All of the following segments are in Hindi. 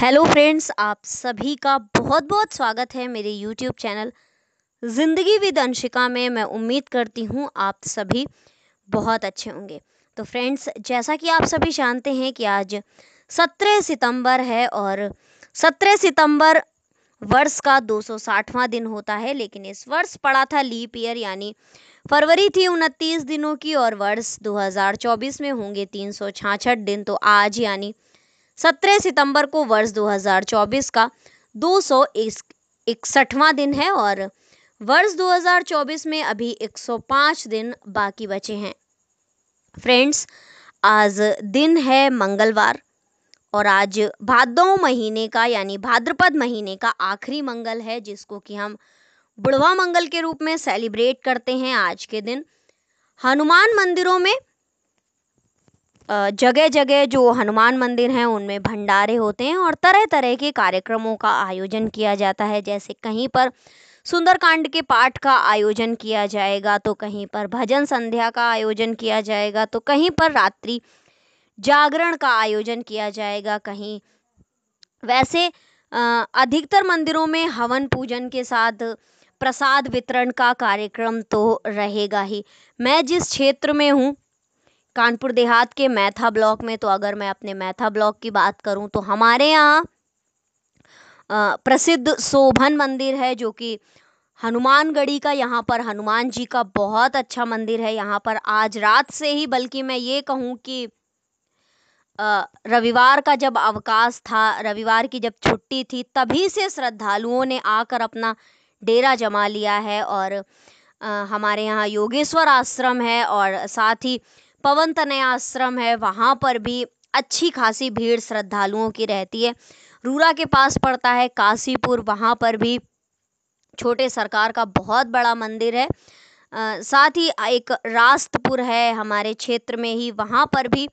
हेलो फ्रेंड्स, आप सभी का बहुत बहुत स्वागत है मेरे यूट्यूब चैनल ज़िंदगी विद अंशिका में। मैं उम्मीद करती हूँ आप सभी बहुत अच्छे होंगे। तो फ्रेंड्स, जैसा कि आप सभी जानते हैं कि आज 17 सितंबर है और 17 सितंबर वर्ष का 260वां दिन होता है। लेकिन इस वर्ष पड़ा था लीप ईयर, यानी फरवरी थी 29 दिनों की और वर्ष 2024 में होंगे 366 दिन। तो आज यानी 17 सितंबर को वर्ष 2024 का 261वां दिन है और वर्ष 2024 में अभी 105 दिन बाकी बचे हैं। फ्रेंड्स, आज दिन है मंगलवार और आज भादौ महीने का यानी भाद्रपद महीने का आखिरी मंगल है, जिसको कि हम बुढ़वा मंगल के रूप में सेलिब्रेट करते हैं। आज के दिन हनुमान मंदिरों में जगह जगह जो हनुमान मंदिर हैं उनमें भंडारे होते हैं और तरह तरह के कार्यक्रमों का आयोजन किया जाता है। जैसे कहीं पर सुंदरकांड के पाठ का आयोजन किया जाएगा, तो कहीं पर भजन संध्या का आयोजन किया जाएगा, तो कहीं पर रात्रि जागरण का आयोजन किया जाएगा। कहीं वैसे अधिकतर मंदिरों में हवन पूजन के साथ प्रसाद वितरण का कार्यक्रम तो रहेगा ही। मैं जिस क्षेत्र में हूँ, कानपुर देहात के मैथा ब्लॉक में, तो अगर मैं अपने मैथा ब्लॉक की बात करूं तो हमारे यहाँ प्रसिद्ध शोभन मंदिर है, जो कि हनुमानगढ़ी का, यहाँ पर हनुमान जी का बहुत अच्छा मंदिर है। यहाँ पर आज रात से ही, बल्कि मैं ये कहूँ कि रविवार का जब अवकाश था, रविवार की जब छुट्टी थी, तभी से श्रद्धालुओं ने आकर अपना डेरा जमा लिया है। और हमारे यहाँ योगेश्वर आश्रम है और साथ ही पवन तनय आश्रम है, वहाँ पर भी अच्छी खासी भीड़ श्रद्धालुओं की रहती है। रूरा के पास पड़ता है काशीपुर, वहाँ पर भी छोटे सरकार का बहुत बड़ा मंदिर है। साथ ही एक रास्तपुर है हमारे क्षेत्र में ही, वहाँ पर भी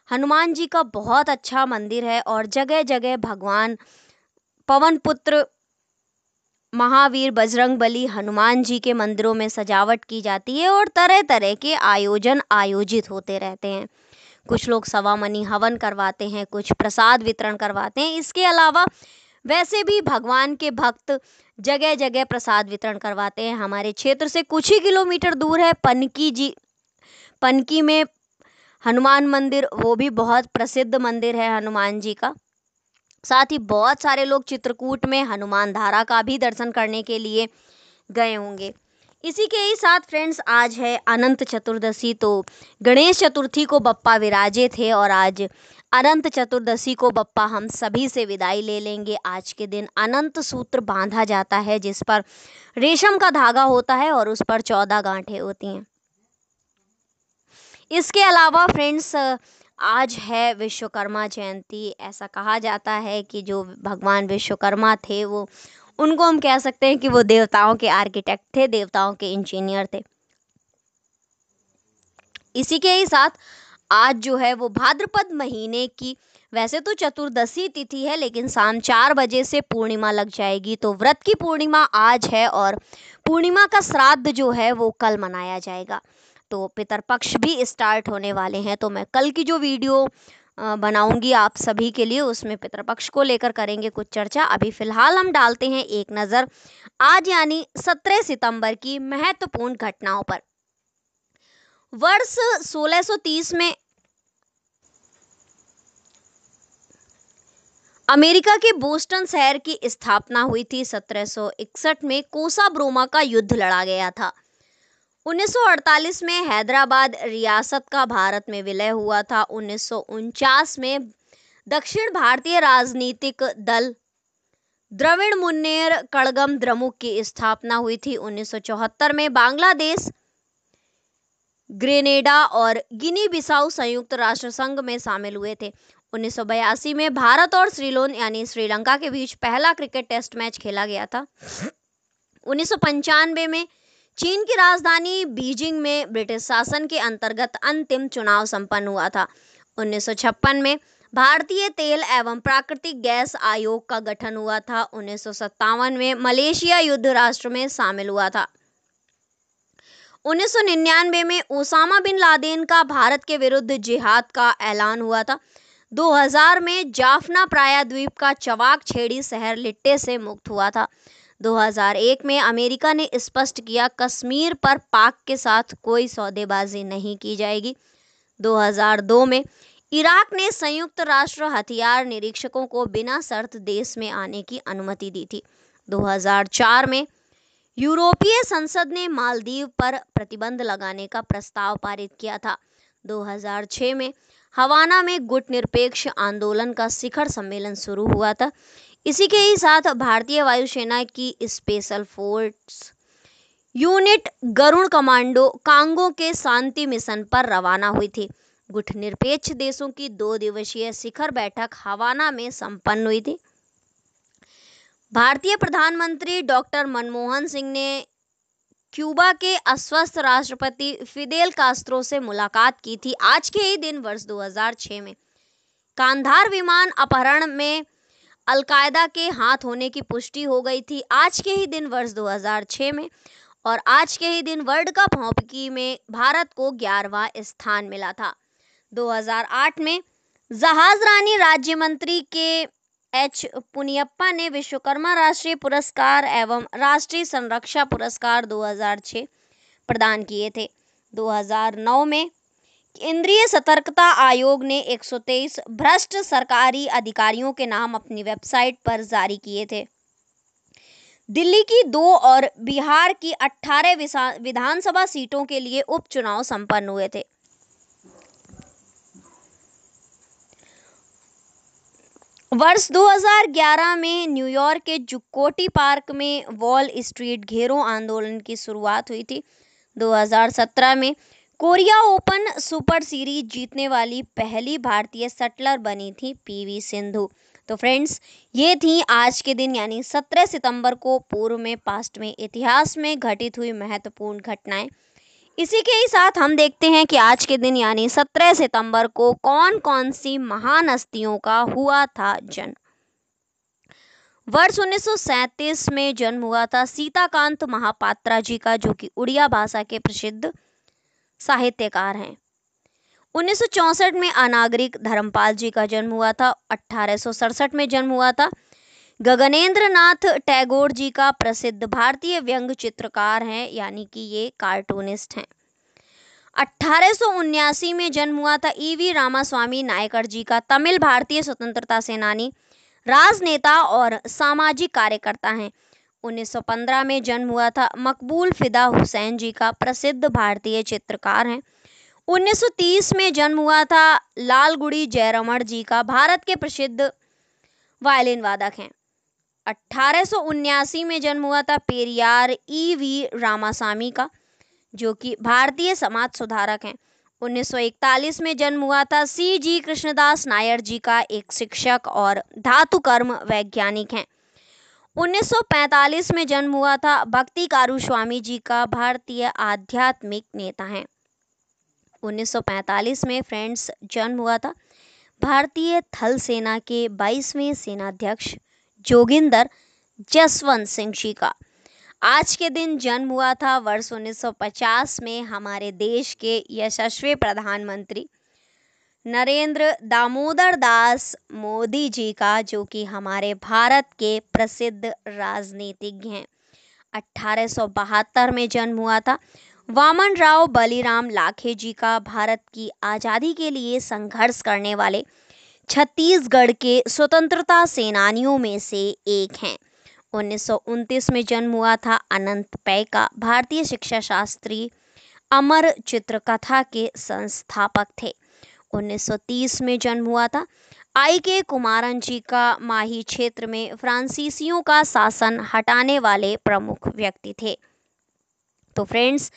हनुमान जी का बहुत अच्छा मंदिर है और जगह जगह भगवान पवन पुत्र महावीर बजरंगबली हनुमान जी के मंदिरों में सजावट की जाती है और तरह तरह के आयोजन आयोजित होते रहते हैं। कुछ लोग सवा मनी हवन करवाते हैं, कुछ प्रसाद वितरण करवाते हैं। इसके अलावा वैसे भी भगवान के भक्त जगह जगह प्रसाद वितरण करवाते हैं। हमारे क्षेत्र से कुछ ही किलोमीटर दूर है पनकी में हनुमान मंदिर, वो भी बहुत प्रसिद्ध मंदिर है हनुमान जी का। साथ ही बहुत सारे लोग चित्रकूट में हनुमान धारा का भी दर्शन करने के लिए गए होंगे। इसी के ही साथ फ्रेंड्स, आज है अनंत चतुर्दशी। तो गणेश चतुर्थी को बप्पा विराजे थे और आज अनंत चतुर्दशी को बप्पा हम सभी से विदाई ले लेंगे। आज के दिन अनंत सूत्र बांधा जाता है, जिस पर रेशम का धागा होता है और उस पर 14 गांठें होती हैं। इसके अलावा फ्रेंड्स, आज है विश्वकर्मा जयंती। ऐसा कहा जाता है कि जो भगवान विश्वकर्मा थे, वो उनको हम कह सकते हैं कि वो देवताओं के आर्किटेक्ट थे, देवताओं के इंजीनियर थे। इसी के ही साथ आज जो है वो भाद्रपद महीने की, वैसे तो चतुर्दशी तिथि है, लेकिन शाम 4 बजे से पूर्णिमा लग जाएगी। तो व्रत की पूर्णिमा आज है और पूर्णिमा का श्राद्ध जो है वो कल मनाया जाएगा। तो पितरपक्ष भी स्टार्ट होने वाले हैं। तो मैं कल की जो वीडियो बनाऊंगी आप सभी के लिए, उसमें पितरपक्ष को लेकर करेंगे कुछ चर्चा। अभी फिलहाल हम डालते हैं एक नज़र आज यानी 17 सितंबर की महत्वपूर्ण घटनाओं पर। वर्ष 1630 में अमेरिका के बोस्टन शहर की स्थापना हुई थी। 1761 में कोसा ब्रोमा का युद्ध लड़ा गया था। 1948 में हैदराबाद रियासत का भारत में विलय हुआ था। 1949 में दक्षिण भारतीय राजनीतिक दल द्रविड़ मुन्नेर कड़गम द्रमुक की स्थापना हुई थी। 1974 में बांग्लादेश, ग्रेनेडा और गिनी बिसाऊ संयुक्त राष्ट्र संघ में शामिल हुए थे। 1982 में भारत और सीलोन यानी श्रीलंका के बीच पहला क्रिकेट टेस्ट मैच खेला गया था। 1995 में चीन की राजधानी बीजिंग में ब्रिटिश शासन के अंतर्गत अंतिम चुनाव संपन्न हुआ था। 1956 में भारतीय तेल एवं प्राकृतिक गैस आयोग का गठन हुआ था। 1957 में मलेशिया युद्ध राष्ट्र में शामिल हुआ था। 1999 में ओसामा बिन लादेन का भारत के विरुद्ध जिहाद का ऐलान हुआ था। 2000 में जाफना प्रायद्वीप का चवाक छेड़ी शहर लिट्टे से मुक्त हुआ था। 2001 में अमेरिका ने स्पष्ट किया कश्मीर पर पाक के साथ कोई सौदेबाजी नहीं की जाएगी। 2002 में इराक ने संयुक्त राष्ट्र हथियार निरीक्षकों को बिना शर्त देश में आने की अनुमति दी थी। 2004 में यूरोपीय संसद ने मालदीव पर प्रतिबंध लगाने का प्रस्ताव पारित किया था। 2006 में हवाना में गुटनिरपेक्ष आंदोलन का शिखर सम्मेलन शुरू हुआ था। इसी के ही साथ भारतीय वायुसेना की special force unit Garud commando Congo के शांति मिशन पर रवाना हुई थी। गुटनिरपेक्ष देशों की 2 दिवसीय शिखर बैठक हवाना में संपन्न हुई थी। भारतीय प्रधानमंत्री डॉक्टर मनमोहन सिंह ने क्यूबा के अस्वस्थ राष्ट्रपति फिदेल कास्त्रो से मुलाकात की थी। आज के ही दिन वर्ष 2006 में कांधार विमान अपहरण में अलकायदा के हाथ होने की पुष्टि हो गई थी। आज के ही दिन वर्ष 2006 में और आज के ही दिन वर्ल्ड कप हॉकी में भारत को 11वां स्थान मिला था। 2008 में जहाज रानी राज्य मंत्री के एच पुनियप्पा ने विश्वकर्मा राष्ट्रीय पुरस्कार एवं राष्ट्रीय संरक्षा पुरस्कार 2006 प्रदान किए थे। 2009 में केंद्रीय सतर्कता आयोग ने 123 भ्रष्ट सरकारी अधिकारियों के नाम अपनी वेबसाइट पर जारी किए थे। दिल्ली की 2 और बिहार की 18 विधानसभा सीटों के लिए उपचुनाव संपन्न हुए थे। वर्ष 2011 में न्यूयॉर्क के जुक्कोटी पार्क में वॉल स्ट्रीट घेरों आंदोलन की शुरुआत हुई थी। 2017 में कोरिया ओपन सुपर सीरीज जीतने वाली पहली भारतीय शटलर बनी थी पीवी सिंधु। तो फ्रेंड्स, ये थी आज के दिन यानी 17 सितंबर को पूर्व में पास्ट में इतिहास में घटित हुई महत्वपूर्ण घटनाएं। इसी के ही साथ हम देखते हैं कि आज के दिन यानी 17 सितंबर को कौन कौन सी महान हस्तियों का हुआ था जन्म। वर्ष 1937 में जन्म हुआ था सीताकांत महापात्रा जी का, जो कि उड़िया भाषा के प्रसिद्ध साहित्यकार हैं। 1964 में अनागरिक धर्मपाल जी का जन्म हुआ था। 1867 में जन्म हुआ था गगनेंद्र नाथ टैगोर जी का, प्रसिद्ध भारतीय व्यंग चित्रकार हैं, यानी कि ये कार्टूनिस्ट हैं। 1879 में जन्म हुआ था ईवी रामास्वामी नायकर जी का, तमिल भारतीय स्वतंत्रता सेनानी, राजनेता और सामाजिक कार्यकर्ता हैं। 1915 में जन्म हुआ था मकबूल फिदा हुसैन जी का, प्रसिद्ध भारतीय चित्रकार हैं। 1930 में जन्म हुआ था लालगुड़ी जयरमण जी का, भारत के प्रसिद्ध वायलिन वादक हैं। 1879 में जन्म हुआ था पेरियार ईवी रामासामी का, जो कि भारतीय समाज सुधारक हैं। 1941 में जन्म हुआ था CG कृष्णदास नायर जी का, एक शिक्षक और धातुकर्म वैज्ञानिक हैं। 1945 में जन्म हुआ था भक्ति कारू स्वामी जी का, भारतीय आध्यात्मिक नेता हैं। 1945 में फ्रेंड्स जन्म हुआ था भारतीय थल सेना के 22वें सेनाध्यक्ष जोगिंदर जसवंत सिंह जी का। आज के दिन जन्म हुआ था वर्ष 1950 में हमारे देश के यशस्वी प्रधानमंत्री नरेंद्र दामोदर दास मोदी जी का, जो कि हमारे भारत के प्रसिद्ध राजनीतिज्ञ हैं। 1872 में जन्म हुआ था वामन राव बलीराम लाखे जी का, भारत की आज़ादी के लिए संघर्ष करने वाले छत्तीसगढ़ के स्वतंत्रता सेनानियों में से एक हैं। 1929 में जन्म हुआ था अनंत पै का, भारतीय शिक्षा शास्त्री, अमर चित्रकथा के संस्थापक थे। 1930 में जन्म हुआ था IK कुमारन जी का, माही क्षेत्र में फ्रांसीसियों का शासन हटाने वाले प्रमुख व्यक्ति थे। तो फ्रेंड्स,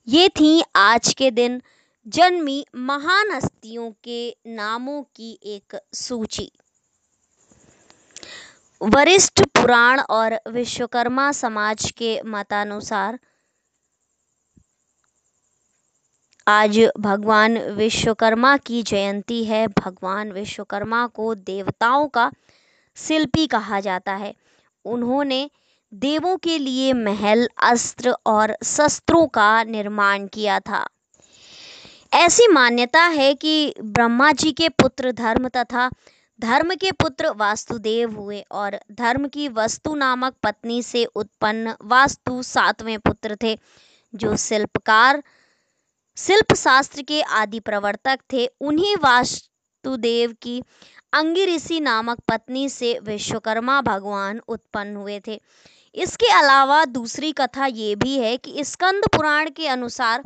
ये थी आज के दिन जन्मी महान हस्तियों के नामों की एक सूची। वरिष्ठ पुराण और विश्वकर्मा समाज के मतानुसार आज भगवान विश्वकर्मा की जयंती है। भगवान विश्वकर्मा को देवताओं का शिल्पी कहा जाता है। उन्होंने देवों के लिए महल, अस्त्र और शस्त्रों का निर्माण किया था। ऐसी मान्यता है कि ब्रह्मा जी के पुत्र धर्म तथा धर्म के पुत्र वासुदेव हुए और धर्म की वस्तु नामक पत्नी से उत्पन्न वास्तु सातवें पुत्र थे, जो शिल्प शास्त्र के आदि प्रवर्तक थे। उन्हीं वासुदेव की अंगिरसी नामक पत्नी से विश्वकर्मा भगवान उत्पन्न हुए थे। इसके अलावा दूसरी कथा ये भी है कि स्कंद पुराण के अनुसार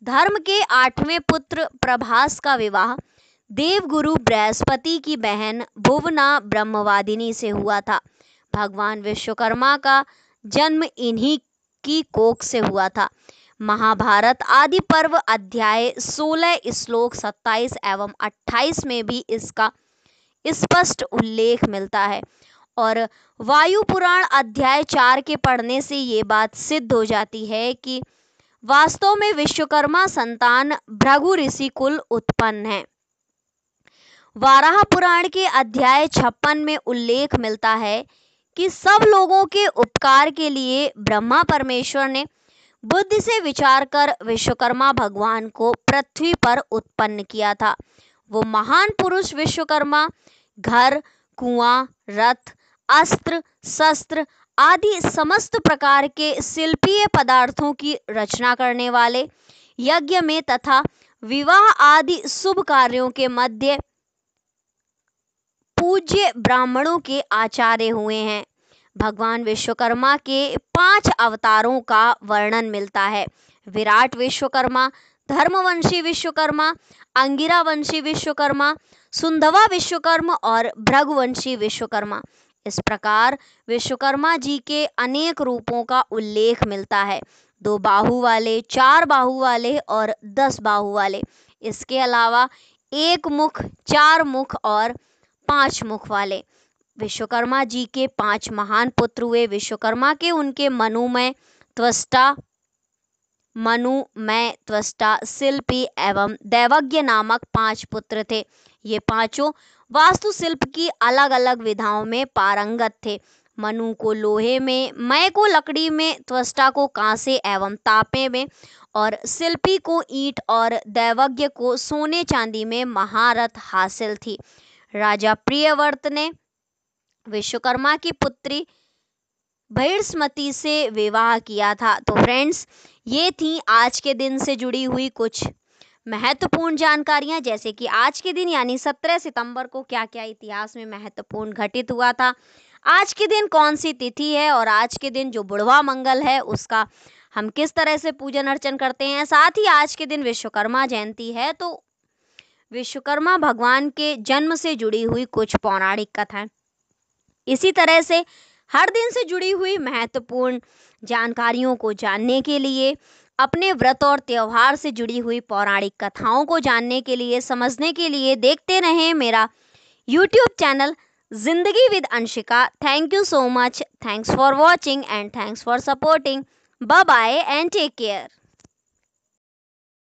धर्म के आठवें पुत्र प्रभास का विवाह देवगुरु बृहस्पति की बहन भुवना ब्रह्मवादिनी से हुआ था। भगवान विश्वकर्मा का जन्म इन्हीं की कोख से हुआ था। महाभारत आदि पर्व अध्याय 16 श्लोक 27 एवं 28 में भी इसका स्पष्ट उल्लेख मिलता है और वायु पुराण अध्याय 4 के पढ़ने से ये बात सिद्ध हो जाती है कि वास्तव में विश्वकर्मा संतान भृगु ऋषि कुल उत्पन्न है। वाराह पुराण के अध्याय 56 में उल्लेख मिलता है कि सब लोगों के उपकार के लिए ब्रह्मा परमेश्वर ने बुद्धि से विचार कर विश्वकर्मा भगवान को पृथ्वी पर उत्पन्न किया था। वो महान पुरुष विश्वकर्मा घर, कुआं, रथ, अस्त्र, शस्त्र आदि समस्त प्रकार के शिल्पीय पदार्थों की रचना करने वाले, यज्ञ में तथा विवाह आदि शुभ कार्यों के मध्य पूज्य ब्राह्मणों के आचार्य हुए हैं। भगवान विश्वकर्मा के 5 अवतारों का वर्णन मिलता है। विराट विश्वकर्मा, धर्मवंशी विश्वकर्मा, अंगिरा वंशी विश्वकर्मा, सुंधवा विश्वकर्मा और भृगुवंशी विश्वकर्मा। इस प्रकार विश्वकर्मा जी के अनेक रूपों का उल्लेख मिलता है, 2 बाहु वाले, 4 बाहु वाले और 10 बाहु वाले। इसके अलावा 1 मुख, 4 मुख और 5 मुख वाले। विश्वकर्मा जी के 5 महान पुत्र हुए। विश्वकर्मा के उनके मनुमय त्वष्टा, शिल्पी एवं दैवज्ञ नामक 5 पुत्र थे। ये पांचों वास्तुशिल्प की अलग अलग विधाओं में पारंगत थे। मनु को लोहे में, मय को लकड़ी में, त्वष्टा को कांसे एवं तांबे में और शिल्पी को ईंट और दैवज्ञ को सोने चांदी में महारत हासिल थी। राजा प्रियव्रत ने विश्वकर्मा की पुत्री बृहस्पति से विवाह किया था। तो फ्रेंड्स, ये थी आज के दिन से जुड़ी हुई कुछ महत्वपूर्ण जानकारियां, जैसे कि आज के दिन यानी 17 सितंबर को क्या क्या इतिहास में महत्वपूर्ण घटित हुआ था, आज के दिन कौन सी तिथि है और आज के दिन जो बुढ़वा मंगल है उसका हम किस तरह से पूजन अर्चन करते हैं। साथ ही आज के दिन विश्वकर्मा जयंती है, तो विश्वकर्मा भगवान के जन्म से जुड़ी हुई कुछ पौराणिक कथाएं। इसी तरह से हर दिन से जुड़ी हुई महत्वपूर्ण जानकारियों को जानने के लिए, अपने व्रत और त्योहार से जुड़ी हुई पौराणिक कथाओं को जानने के लिए, समझने के लिए देखते रहें मेरा YouTube channel Zindagi with Anshika. Thank you so much, thanks for watching and thanks for supporting. Bye bye and take care.